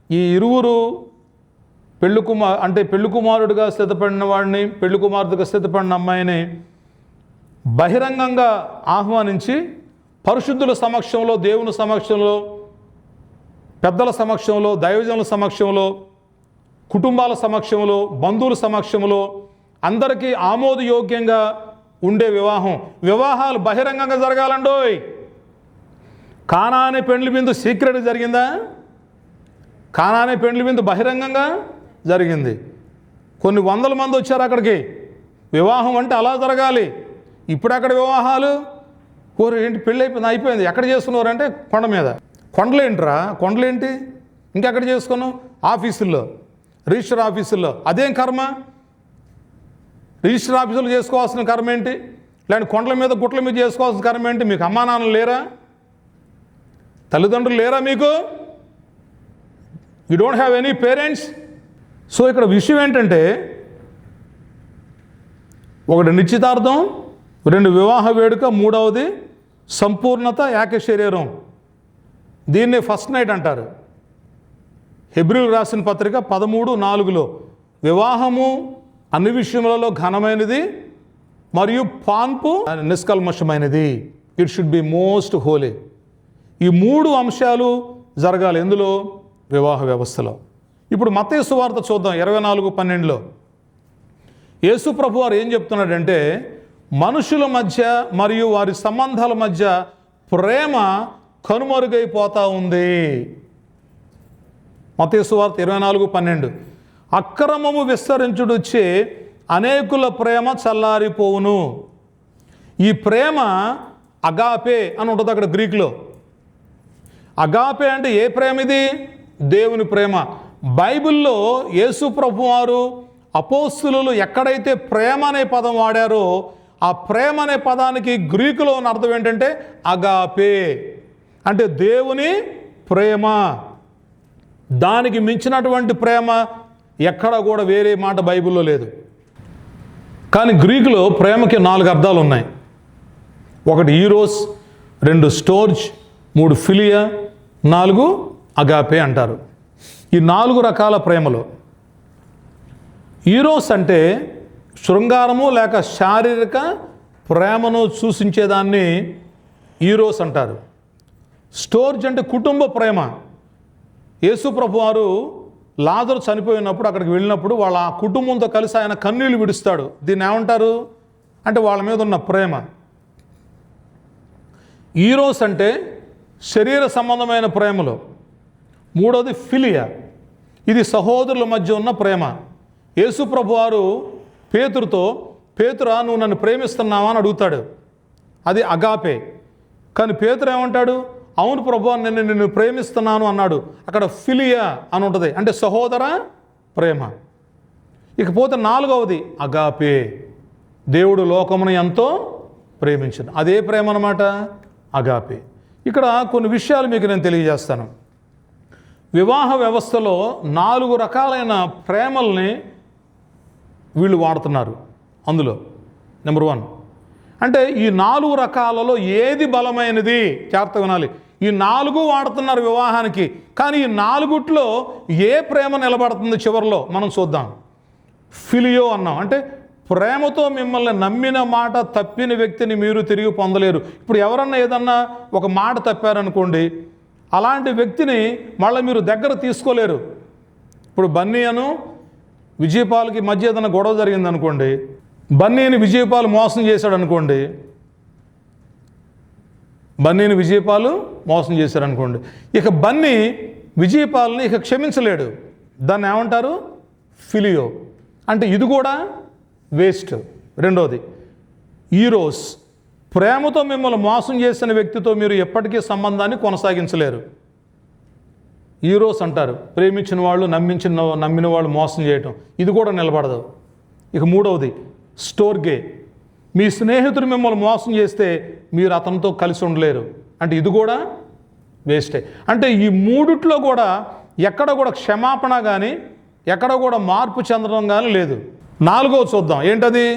ఈ ఇరువురు పెళ్లి కుమారుడిగా స్థితపడిన వాడిని, పెళ్లి కుమార్తెగా స్థితపడిన అమ్మాయిని బహిరంగంగా ఆహ్వానించి పరిశుద్ధుల సమక్షంలో, దేవుని సమక్షంలో, పెద్దల సమక్షంలో, దైవజనుల సమక్షంలో, కుటుంబాల సమక్షంలో, బంధువుల సమక్షంలో అందరికీ ఆమోదయోగ్యంగా ఉండే వివాహం. వివాహాలు బహిరంగంగా జరగాలండోయ్. కానానే పెండ్లి విందు సీక్రెట్ జరిగిందా? కానానే పెండ్లి విందు బహిరంగంగా జరిగింది. కొన్ని వందల మంది వచ్చారు అక్కడికి. వివాహం అంటే అలా జరగాలి. ఇప్పుడు అక్కడ వివాహాలు ఏంటి, పెళ్ళి అయిపోయింది, ఎక్కడ చేసుకున్నారంటే కొండ మీద. కొండలేంటిరా, కొండలేంటి ఇంకెక్కడ చేసుకున్నావు? ఆఫీసుల్లో, రిజిస్టర్ ఆఫీసుల్లో. అదేం కర్మ? రిజిస్టర్ ఆఫీసులు చేసుకోవాల్సిన కర్మ ఏంటి? లేదంటే కొండల మీద గుట్ల మీద చేసుకోవాల్సిన కర్మ ఏంటి? మీకు అమ్మా నాన్నలు లేరా? తల్లిదండ్రులు లేరా మీకు? You don't have any parents. So ఇక్కడ విషయం ఏంటంటే, ఒకటి నిశ్చితార్థం, 2 వివాహ వేడుక, 3వది సంపూర్ణత, ఏక శరీరం. దీన్నే ఫస్ట్ నైట్ అంటారు. హెబ్రీయులకు రాసిన పత్రిక 13:4 వివాహము అన్ని విషయములలో ఘనమైనది మరియు పాన్పు నిష్కల్మషమైనది. It should be most holy. ఈ 3 అంశాలు జరగాలి ఎందులో? వివాహ వ్యవస్థలో. ఇప్పుడు మత్తయి సువార్త చూద్దాం 24:12. యేసు ప్రభు వారు ఏం చెప్తున్నాడంటే, మనుషుల మధ్య మరియు వారి సంబంధాల మధ్య ప్రేమ కనుమరుగైపోతూ ఉంది. మత్తయి సువార్త 24:12 అక్రమము విస్తరించుడుచే అనేకుల ప్రేమ చల్లారిపోవును. ఈ ప్రేమ అగాపే అని ఉంటుంది అక్కడ గ్రీకులో. అగాపే అంటే ఏ ప్రేమ ఇది? దేవుని ప్రేమ. బైబిల్లో యేసు ప్రభు వారు అపోస్తులు ఎక్కడైతే ప్రేమ అనే పదం వాడారో ఆ ప్రేమ అనే పదానికి గ్రీకులో ఉన్న అర్థం ఏంటంటే అగాపే, అంటే దేవుని ప్రేమ. దానికి మించినటువంటి ప్రేమ ఎక్కడ కూడా వేరే మాట బైబిల్లో లేదు. కానీ గ్రీకులో ప్రేమకి 4 అర్థాలు ఉన్నాయి. 1 ఈరోస్, 2 స్టోర్జ్, 3 ఫిలియా, 4 అగాపే అంటారు. ఈ 4 రకాల ప్రేమలు. ఈరోస్ అంటే శృంగారము లేక శారీరక ప్రేమను సూచించేదాన్ని ఈరోస్ అంటారు. స్టోర్జ్ అంటే కుటుంబ ప్రేమ. యేసు ప్రభు వారు లాజరు చనిపోయినప్పుడు అక్కడికి వెళ్ళినప్పుడు వాళ్ళ కుటుంబంతో కలిసి ఆయన కన్నీళ్లు విడుస్తాడు. దీన్ని ఏమంటారు అంటే వాళ్ళ మీద ఉన్న ప్రేమ. ఈరోస్ అంటే శరీర సంబంధమైన ప్రేమలు. 3వది ఫిలియా, ఇది సహోదరుల మధ్య ఉన్న ప్రేమ. యేసు ప్రభు వారు పేతురుతో, పేతురా నువ్వు నన్ను ప్రేమిస్తున్నావా అని అడుగుతాడు. అది అగాపే. కానీ పేతురు ఏమంటాడు? అవును ప్రభు, నిన్ను ప్రేమిస్తున్నాను అన్నాడు. అక్కడ ఫిలియా అని ఉంటుంది, అంటే సహోదర ప్రేమ. ఇకపోతే 4వది అగాపే, దేవుడు లోకమును ఎంతో ప్రేమించను. అదే ప్రేమ అన్నమాట అగాపే. ఇక్కడ కొన్ని విషయాలు మీకు నేను తెలియజేస్తాను. వివాహ వ్యవస్థలో 4 రకాలైన ప్రేమల్ని వీళ్ళు వాడుతున్నారు. అందులో నెంబర్ 1 అంటే ఈ 4 రకాలలో ఏది బలమైనది? జాగ్రత్తగా వినాలి. ఈ 4 వాడుతున్నారు వివాహానికి. కానీ ఈ 4 ఏ ప్రేమ నిలబడుతుంది చివరిలో మనం చూద్దాం. ఫిలియో అన్నాం, అంటే ప్రేమతో మిమ్మల్ని నమ్మిన మాట తప్పిన వ్యక్తిని మీరు తిరిగి పొందలేరు. ఇప్పుడు ఎవరన్నా ఏదన్నా ఒక మాట తప్పారనుకోండి, అలాంటి వ్యక్తిని మళ్ళీ మీరు దగ్గర తీసుకోలేరు. ఇప్పుడు బన్నీ అను విజయపాల్కి మధ్య ఏదైనా గొడవ జరిగిందనుకోండి, బన్నీని విజయపాల్ మోసం చేశాడు అనుకోండి, బన్నీని విజయపాల్ మోసం చేశారనుకోండి, ఇక బన్నీ విజయపాల్ని ఇక క్షమించలేడు. దాన్ని ఏమంటారు? ఫిలియో. అంటే ఇది కూడా వేస్ట్. 2వది ఈరోస్, ప్రేమతో మిమ్మల్ని మోసం చేసిన వ్యక్తితో మీరు ఎప్పటికీ సంబంధాన్ని కొనసాగించలేరు. ఈరోస్ అంటారు. ప్రేమించిన వాళ్ళు నమ్మిన వాళ్ళు మోసం చేయటం, ఇది కూడా నిలబడదు. ఇక 3వది స్టోర్గే, మీ స్నేహితుడు మిమ్మల్ని మోసం చేస్తే మీరు అతనితో కలిసి ఉండలేరు. అంటే ఇది కూడా వేస్టే. అంటే ఈ 3 కూడా ఎక్కడ కూడా క్షమాపణ కానీ ఎక్కడ కూడా మార్పు చెందడం కానీ లేదు. 4వది చూద్దాం. ఏంటది?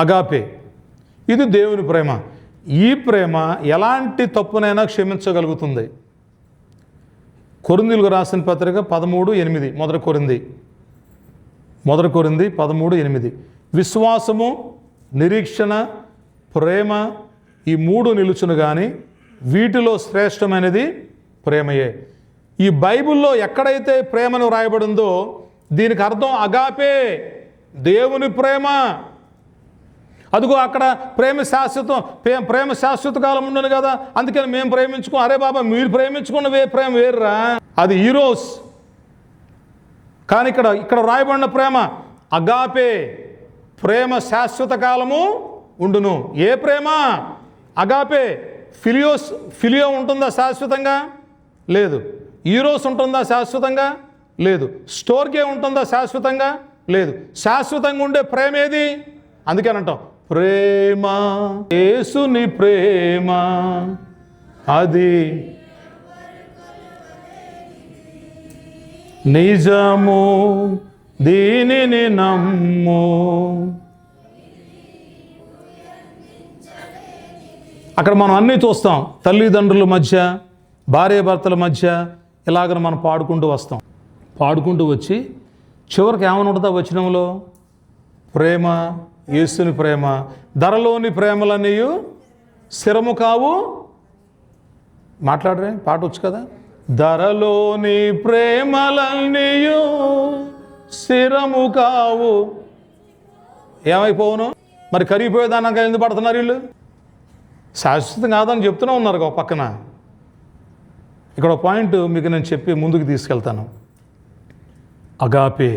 అగాపే. ఇది దేవుని ప్రేమ. ఈ ప్రేమ ఎలాంటి తప్పునైనా క్షమించగలుగుతుంది. కొరింథీయులకు రాసిన పత్రిక 13:8. మొదటి కొరింథీ 13:8. విశ్వాసము, నిరీక్షణ, ప్రేమ ఈ 3 నిలుచును కానీ వీటిలో శ్రేష్టమైనది ప్రేమయే. ఈ బైబిల్లో ఎక్కడైతే ప్రేమను రాయబడిందో దీనికి అర్థం అగాపే, దేవుని ప్రేమ. అదిగో అక్కడ ప్రేమ శాశ్వత కాలం ఉండను కదా, అందుకని మేము ప్రేమించుకో. అరే బాబా, మీరు ప్రేమించుకున్న ప్రేమ వేర్రా, అది ఈరోస్. కానీ ఇక్కడ రాయబడిన ప్రేమ అగాపే, ప్రేమ శాశ్వత కాలము ఉండును. ఏ ప్రేమ? అగాపే. ఫిలియో ఉంటుందా శాశ్వతంగా? లేదు. ఈరోస్ ఉంటుందా శాశ్వతంగా? లేదు. స్టోర్గే ఉంటుందా శాశ్వతంగా? లేదు. శాశ్వతంగా ఉండే ప్రేమ ఏది? అందుకేనంటాం ప్రేమ, యేసుని ప్రేమ అది నిజము, దీనిని నమ్ము. అక్కడ మనం అన్నీ చూస్తాం. తల్లిదండ్రుల మధ్య, భార్యాభర్తల మధ్య ఇలాగ మనం పాడుకుంటూ వస్తాం. పాడుకుంటూ వచ్చి చివరికి ఏమని ఉంటుందా వచనంలో? ప్రేమ, యేసుని ప్రేమ, ధరలోని ప్రేమలన్నీయు స్థిరము కావు. మాట్లాడరే, పాట వచ్చు కదా. ధరలోని ప్రేమలన్నీయు స్థిరము కావు. ఏమైపోవును మరి? కరిగిపోయేదానాక ఎందుకు పడుతున్నారు వీళ్ళు? శాశ్వతం కాదని చెప్తూనే ఉన్నారు ఒక పక్కన. ఇక్కడ పాయింట్ మీకు నేను చెప్పి ముందుకు తీసుకెళ్తాను. అగాపే,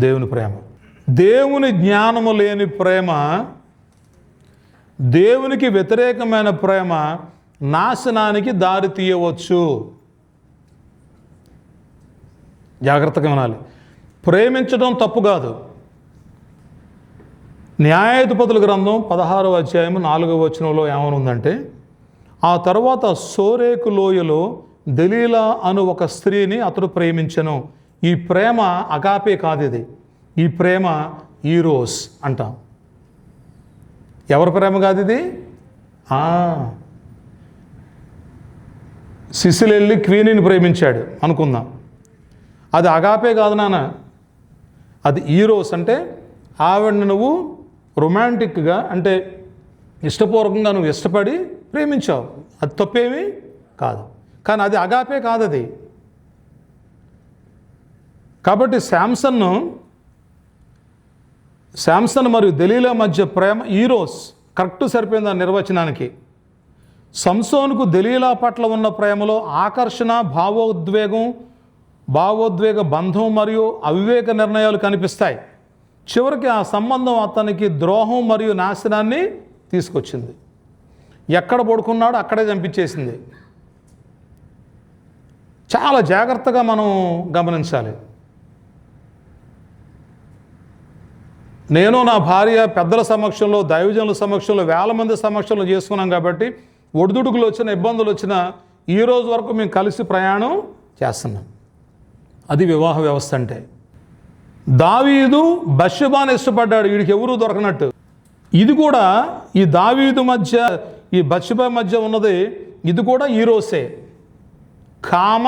దేవుని ప్రేమ. దేవుని జ్ఞానము లేని ప్రేమ, దేవునికి వ్యతిరేకమైన ప్రేమ నాశనానికి దారి తీయవచ్చు. జాగ్రత్తగా వినాలి. ప్రేమించడం తప్పు కాదు. న్యాయాధిపతుల గ్రంథం 16వ అధ్యాయం 4వ వచనంలో ఏమనుందంటే, ఆ తర్వాత సోరేకు లోయలో దెలీలా అను ఒక స్త్రీని అతడు ప్రేమించెను. ఈ ప్రేమ అగాపే కాదు, ఇది ఈ ప్రేమ ఈరోస్ అంటాం. ఎవరి ప్రేమ కాదు ఇది? సిసిల్ వెళ్ళి క్వీనీని ప్రేమించాడు అనుకుందాం, అది అగాపే కాదు నాన్న, అది ఈరోస్. అంటే ఆవిడని నువ్వు రొమాంటిక్గా, అంటే ఇష్టపూర్వకంగా నువ్వు ఇష్టపడి ప్రేమించావు, అది తప్పేమీ కాదు. కానీ అది అగాపే కాదు అది. కాబట్టి శాంసన్ మరియు దెలీలా మధ్య ప్రేమ ఈరోస్ కరెక్ట్ సరిపోయింది ఆ నిర్వచనానికి. సంసోనుకు దెలీలా పట్ల ఉన్న ప్రేమలో ఆకర్షణ, భావోద్వేగ బంధం మరియు అవివేక నిర్ణయాలు కనిపిస్తాయి. చివరికి ఆ సంబంధం అతనికి ద్రోహం మరియు నాశనాన్ని తీసుకొచ్చింది. ఎక్కడ పడుకున్నాడో అక్కడే చంపించేసింది. చాలా జాగ్రత్తగా మనం గమనించాలి. నేను నా భార్య పెద్దల సమక్షంలో, దైవజనుల సమక్షంలో, వేల మంది సమక్షంలో చేసుకున్నాం కాబట్టి ఒడిదుడుకులు వచ్చిన, ఇబ్బందులు వచ్చిన ఈ రోజు వరకు మేము కలిసి ప్రయాణం చేస్తున్నాం. అది వివాహ వ్యవస్థ అంటే. దావీదు బత్షెబాను ఇష్టపడ్డాడు, వీడికి ఎవరూ దొరకనట్టు. ఇది కూడా ఈ దావీదు మధ్య, ఈ బత్షెబా మధ్య ఉన్నది, ఇది కూడా ఈరోసే. కామ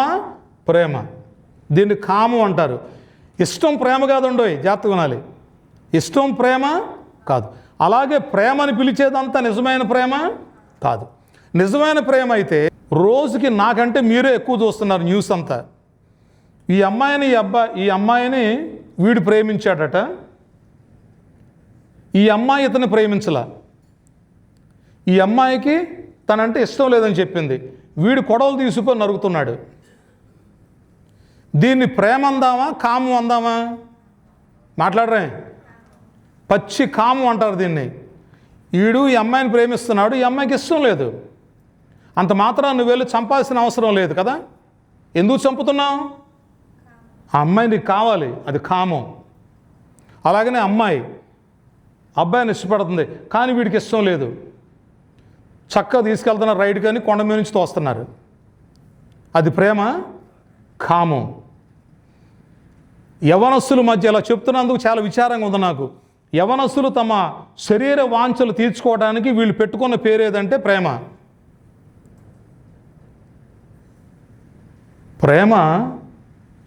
ప్రేమ, దీన్ని కామం అంటారు. ఇష్టం ప్రేమ కాదుండోయ్, జాగ్రత్తగా వినాలి. ఇష్టం ప్రేమ కాదు. అలాగే ప్రేమని పిలిచేదంతా నిజమైన ప్రేమ కాదు. నిజమైన ప్రేమ అయితే రోజుకి నాకంటే మీరే ఎక్కువ చూస్తున్నారు న్యూస్ అంతా. ఈ అమ్మాయిని వీడు ప్రేమించాడట, ఈ అమ్మాయి ఇతన్ని ప్రేమించలా. ఈ అమ్మాయికి తనంటే ఇష్టం లేదని చెప్పింది, వీడు కొడవలు తీసుకొని నరుగుతున్నాడు. దీన్ని ప్రేమ అందామా, కామం అందామా? మాట్లాడరే. పచ్చి కామం అంటారు దీన్ని. వీడు ఈ అమ్మాయిని ప్రేమిస్తున్నాడు, ఈ అమ్మాయికి ఇష్టం లేదు. అంత మాత్రం నువ్వు వెళ్ళి చంపాల్సిన అవసరం లేదు కదా. ఎందుకు చంపుతున్నావు? ఆ అమ్మాయి నీకు కావాలి, అది కామం. అలాగనే అబ్బాయిని ఇష్టపడుతుంది, కానీ వీడికి ఇష్టం లేదు. చక్కగా తీసుకెళ్తున్నారు రైడ్, కానీ కొండ మీద నుంచి తోస్తున్నారు. అది ప్రేమ? కామం. యవనస్తుల మధ్య ఇలా చెప్తున్నందుకు చాలా విచారంగా ఉంది నాకు. యవనస్తులు తమ శరీర వాంఛలు తీర్చుకోవడానికి వీళ్ళు పెట్టుకున్న పేరు ఏదంటే ప్రేమ. ప్రేమ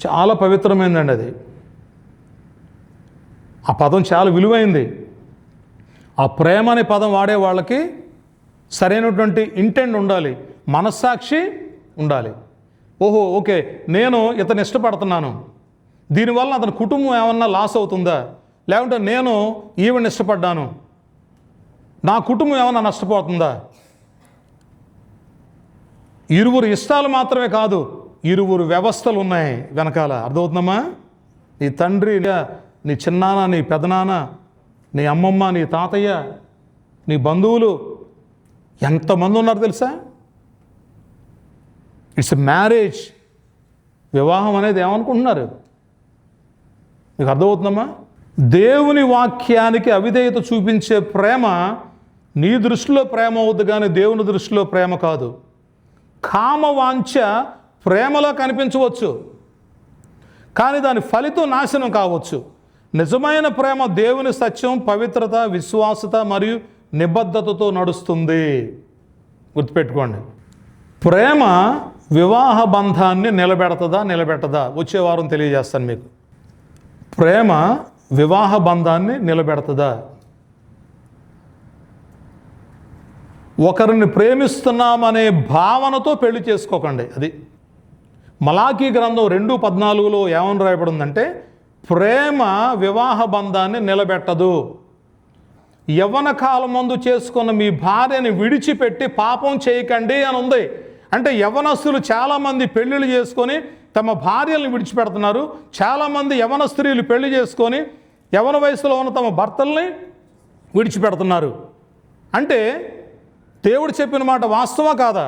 చాలా పవిత్రమైందండి అది. ఆ పదం చాలా విలువైంది. ఆ ప్రేమ అనే పదం వాడే వాళ్ళకి సరైనటువంటి ఇంటెంట్ ఉండాలి, మనస్సాక్షి ఉండాలి. ఓహో, ఓకే, నేను ఇతను ఇష్టపడుతున్నాను, దీనివల్ల అతని కుటుంబం ఏమన్నా లాస్ అవుతుందా, లేకుంటే నేను ఈవిని ఇష్టపడ్డాను, నా కుటుంబం ఏమన్నా నష్టపోతుందా? ఇరువురు ఇష్టాలు మాత్రమే కాదు, ఇరువురు వ్యవస్థలు ఉన్నాయి వెనకాల. అర్థమవుతుందమ్మా? నీ తండ్రి, నీ చిన్నాన్న, నీ పెదనాన్న, నీ అమ్మమ్మ, నీ తాతయ్య, నీ బంధువులు ఎంతమంది ఉన్నారు తెలుసా? It's marriage. వివాహం అనేది ఏమనుకుంటున్నారు? మీకు అర్థమవుతుందమ్మా? దేవుని వాక్యానికి అవిధేయత చూపించే ప్రేమ నీ దృష్టిలో ప్రేమ అవుద్ది, కానీ దేవుని దృష్టిలో ప్రేమ కాదు. కామవాంఛ ప్రేమలో కనిపించవచ్చు, కానీ దాని ఫలితం నాశనం కావచ్చు. నిజమైన ప్రేమ దేవుని సత్యం, పవిత్రత, విశ్వాసత మరియు నిబద్ధతతో నడుస్తుంది. గుర్తుపెట్టుకోండి. ప్రేమ వివాహ బంధాన్ని నిలబెట్టదా? వచ్చే వారం తెలియజేస్తాను మీకు. ప్రేమ వివాహ బంధాన్ని నిలబెడతదా? ఒకరిని ప్రేమిస్తున్నామనే భావనతో పెళ్లి చేసుకోకండి. అది మలాకీ గ్రంథం 2:14 ఏమని రాయబడిందంటే, ప్రేమ వివాహ బంధాన్ని నిలబెట్టదు. యవ్వన కాలమందు చేసుకున్న మీ భార్యని విడిచిపెట్టి పాపం చేయకండి అని ఉంది. అంటే యవ్వనస్తులు చాలామంది పెళ్ళిళ్ళు చేసుకొని తమ భార్యలను విడిచిపెడుతున్నారు. చాలామంది యవ్వన స్త్రీలు పెళ్లి చేసుకొని యవ్వన వయసులో ఉన్న తమ భర్తల్ని విడిచిపెడుతున్నారు. అంటే దేవుడు చెప్పిన మాట వాస్తవా కాదా?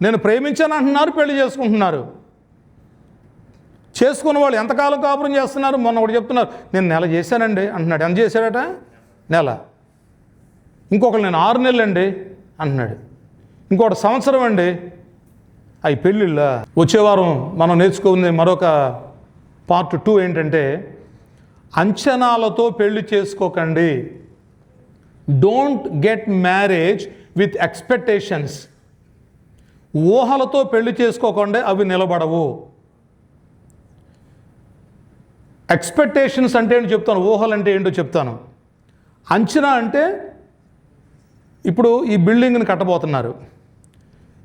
నేను ప్రేమించాను అంటున్నారు, పెళ్లి చేసుకుంటున్నారు. చేసుకున్న వాళ్ళు ఎంతకాలం కాపురం చేస్తున్నారు? మొన్న ఒకటి చెప్తున్నారు, నేను నెల చేశానండి అంటున్నాడు. ఎంత చేశాడట? నెల. ఇంకొకరు నేను 6 నెలలు అండి అంటున్నాడు. ఇంకొకటి సంవత్సరం అండి. అవి పెళ్ళిళ్ళ. వచ్చే వారం మనం నేర్చుకునే మరొక పార్ట్ 2 ఏంటంటే, అంచనాలతో పెళ్లి చేసుకోకండి. Don't get marriage with expectations. ఊహలతో పెళ్లి చేసుకోకండి, అవి నిలబడవు. ఎక్స్పెక్టేషన్స్ అంటే ఏంటో చెప్తాను, ఊహలు అంటే ఏంటో చెప్తాను. అంచనా అంటే, ఇప్పుడు ఈ బిల్డింగ్ని కట్టబోతున్నారు.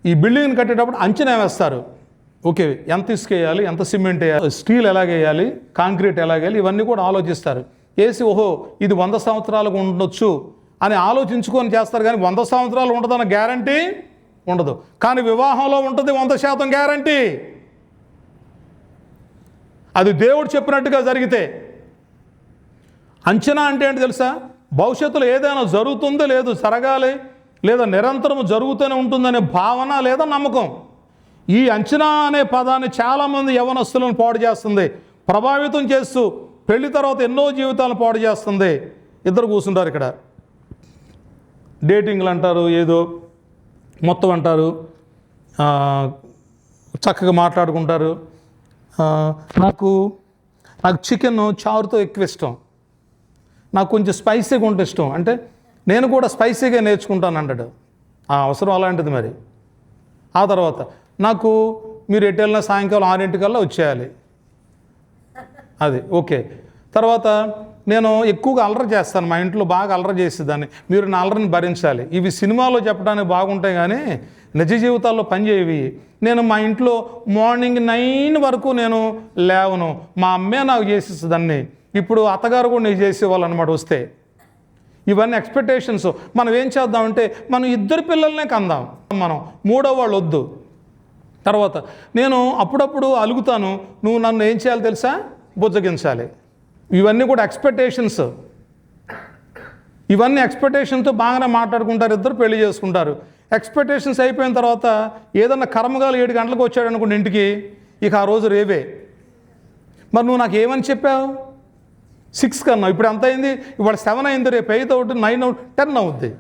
ఈ బిల్డింగ్ని కట్టేటప్పుడు అంచనా వేస్తారు. ఓకే, ఎంత ఇసుక వేయాలి, ఎంత సిమెంట్ వేయాలి, స్టీల్ ఎలాగేయాలి, కాంక్రీట్ ఎలాగేయాలి, ఇవన్నీ కూడా ఆలోచిస్తారు. వేసి ఓహో ఇది 100 సంవత్సరాలకు ఉండొచ్చు అని ఆలోచించుకొని చేస్తారు. కానీ 100 సంవత్సరాలు ఉంటుందన్న గ్యారంటీ ఉండదు. కానీ వివాహంలో ఉంటుంది 100% గ్యారంటీ. అది దేవుడు చెప్పినట్టుగా జరిగితే. అంచనా అంటే ఏంటి తెలుసా? భవిష్యత్తులో ఏదైనా జరుగుతుందో లేదు, జరగాలి, లేదా నిరంతరం జరుగుతూనే ఉంటుందనే భావన లేదా నమ్మకం. ఈ అంచనా అనే పదాన్ని చాలామంది యవ్వనస్తులను పాడు చేస్తుంది, ప్రభావితం చేస్తూ పెళ్లి తర్వాత ఎన్నో జీవితాలను పాడు చేస్తుంది. ఇద్దరు కూర్చుంటారు ఇక్కడ, డేటింగ్లు అంటారు, ఏదో మొత్తం అంటారు, చక్కగా మాట్లాడుకుంటారు. నాకు చికెన్ చారుతో ఎక్కువ ఇష్టం, నాకు కొంచెం స్పైసీగా ఉంటే ఇష్టం అంటే నేను కూడా స్పైసీగా నేర్చుకుంటాను అంటాడు. ఆ అవసరం అలాంటిది. మరి ఆ తర్వాత నాకు మీరు ఎటు వెళ్ళినా సాయంకాలం 6 వచ్చేయాలి, అది ఓకే. తర్వాత నేను ఎక్కువగా అల్లరి చేస్తాను, మా ఇంట్లో బాగా అల్లరి చేసేదాన్ని, మీరు నా అల్లరిని భరించాలి. ఇవి సినిమాలో చెప్పడానికి బాగుంటాయి కానీ నిజ జీవితాల్లో పనిచేయవి. నేను మా ఇంట్లో మార్నింగ్ 9 వరకు నేను లేవను, మా అమ్మే నాకు చేసేదాన్ని. ఇప్పుడు అత్తగారు కూడా నేను చేసేవాళ్ళు అనమాట వస్తే. ఇవన్నీ ఎక్స్పెక్టేషన్స్. మనం ఏం చేద్దామంటే మనం 2 పిల్లలనే కందాం, మనం 3వ వాళ్ళు వద్దు. తర్వాత నేను అప్పుడప్పుడు అలుగుతాను, నువ్వు నన్ను ఏం చేయాలి తెలుసా? బుజ్జగించాలి. ఇవన్నీ కూడా ఎక్స్పెక్టేషన్స్. ఇవన్నీ ఎక్స్పెక్టేషన్తో బాగానే మాట్లాడుకుంటారు, ఇద్దరు పెళ్లి చేసుకుంటారు. ఎక్స్పెక్టేషన్స్ అయిపోయిన తర్వాత ఏదన్నా కర్మగాలు 7 గంటలకు వచ్చాడు అనుకోండి ఇంటికి, ఇక ఆ రోజు రేవే. మరి నువ్వు నాకు ఏమని చెప్పావు? 6 కన్నా, ఇప్పుడు ఎంత అయింది? ఇవాళ 7 అయింది, రేపు 8 అవుతుంది, 9 అవుతుంది, 10 అవుద్ది.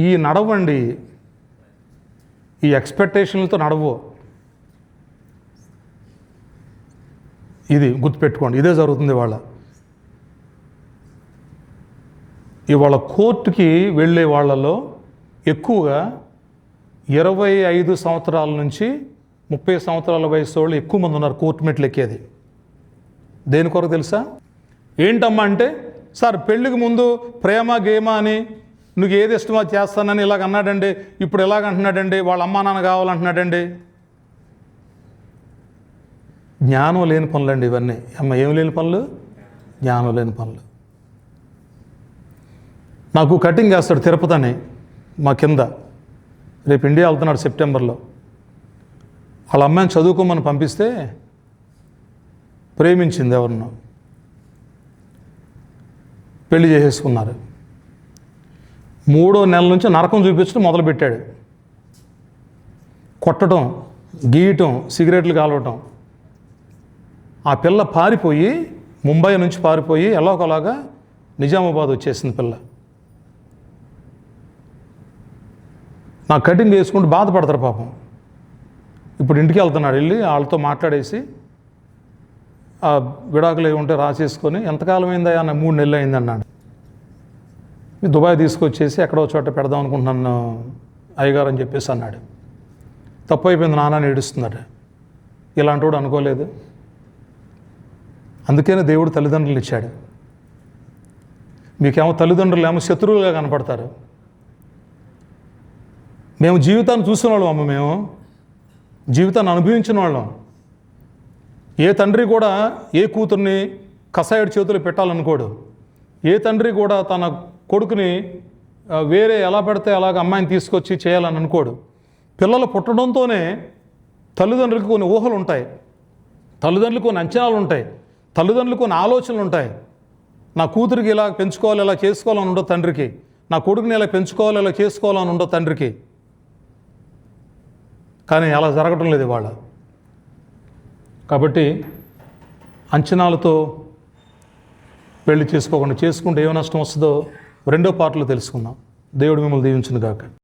ఈ నడవండి, ఈ ఎక్స్పెక్టేషన్లతో నడవు. ఇది గుర్తుపెట్టుకోండి, ఇదే జరుగుతుంది ఇవాళ కోర్టుకి వెళ్ళే వాళ్ళలో ఎక్కువగా 25 సంవత్సరాల నుంచి 30 సంవత్సరాల వయసు వాళ్ళు ఎక్కువ మంది ఉన్నారు కోర్టు మెట్లు ఎక్కేది. దేని కొరకు తెలుసా? ఏంటమ్మా అంటే, సార్ పెళ్ళికి ముందు ప్రేమ గేమ అని నువ్వు ఏది ఇష్టమో చేస్తానని ఇలాగ అన్నాడండి, ఇప్పుడు ఎలాగ అంటున్నాడండి, వాళ్ళ అమ్మా నాన్న కావాలంటున్నాడండి. జ్ఞానం లేని పనులండి ఇవన్నీ. అమ్మ ఏం లేని పనులు? జ్ఞానం లేని పనులు. నాకు కటింగ్ వేస్తాడు తిరుపతి అని, మా కింద. రేపు ఇండియా వెళ్తున్నాడు సెప్టెంబర్లో. వాళ్ళ అమ్మాయిని చదువుకోమని పంపిస్తే ప్రేమించింది ఎవరినో, పెళ్లి చేసేసుకున్నారు. 3వ నెల నుంచి నరకం చూపించడం మొదలుపెట్టాడు. కొట్టడం, గీయటం, సిగరెట్లు కాలవటం. ఆ పిల్ల పారిపోయి ముంబై నుంచి పారిపోయి ఎలాగోలాగా నిజామాబాద్ వచ్చేసింది పిల్ల. నా కటింగ్ వేసుకుంటూ బాధపడతారు పాపం. ఇప్పుడు ఇంటికి వెళ్తున్నాడు, వెళ్ళి వాళ్ళతో మాట్లాడేసి ఆ విడాకులు ఏమి ఉంటే రాసేసుకొని, ఎంతకాలం అయిందా అన్న 3 నెలలు అయింది అన్నాడు. దుబాయ్ తీసుకొచ్చేసి ఎక్కడో చోట పెడదాం అనుకుంటున్నాను అయ్యగారు అని చెప్పేసి అన్నాడు. తప్పు అయిపోయింది నాన్న అని ఏడుస్తున్నాడు. ఇలాంటి వాడు అనుకోలేదు. అందుకనే దేవుడు తల్లిదండ్రులు ఇచ్చాడు. మీకేమో తల్లిదండ్రులు ఏమో శత్రువులుగా కనపడతారు. మేము జీవితాన్ని చూసిన వాళ్ళం అమ్మ, మేము జీవితాన్ని అనుభవించిన వాళ్ళం. ఏ తండ్రి కూడా ఏ కూతుర్ని కసాయుడి చేతులు పెట్టాలనుకోడు. ఏ తండ్రి కూడా తన కొడుకుని వేరే ఎలా పడితే అలాగ అమ్మాయిని తీసుకొచ్చి చేయాలని అనుకోడు. పిల్లలు పుట్టడంతోనే తల్లిదండ్రులకు కొన్ని ఊహలు ఉంటాయి, తల్లిదండ్రులకు కొన్ని అంచనాలు ఉంటాయి, తల్లిదండ్రులకు కొన్ని ఆలోచనలు ఉంటాయి. నా కూతురికి ఇలా పెంచుకోవాలి, ఇలా చేసుకోవాలని ఉండదు తండ్రికి. నా కొడుకుని ఇలా పెంచుకోవాలి, ఇలా చేసుకోవాలని ఉండదు తండ్రికి. కానీ అలా జరగటం లేదు ఇవాళ. కాబట్టి అంచనాలతో పెళ్లి చేసుకోకుండా చేసుకుంటే ఏం నష్టం వస్తుందో 2వ పార్ట్లో తెలుసుకుందాం. దేవుడు మిమ్మల్ని దీవించును గాక.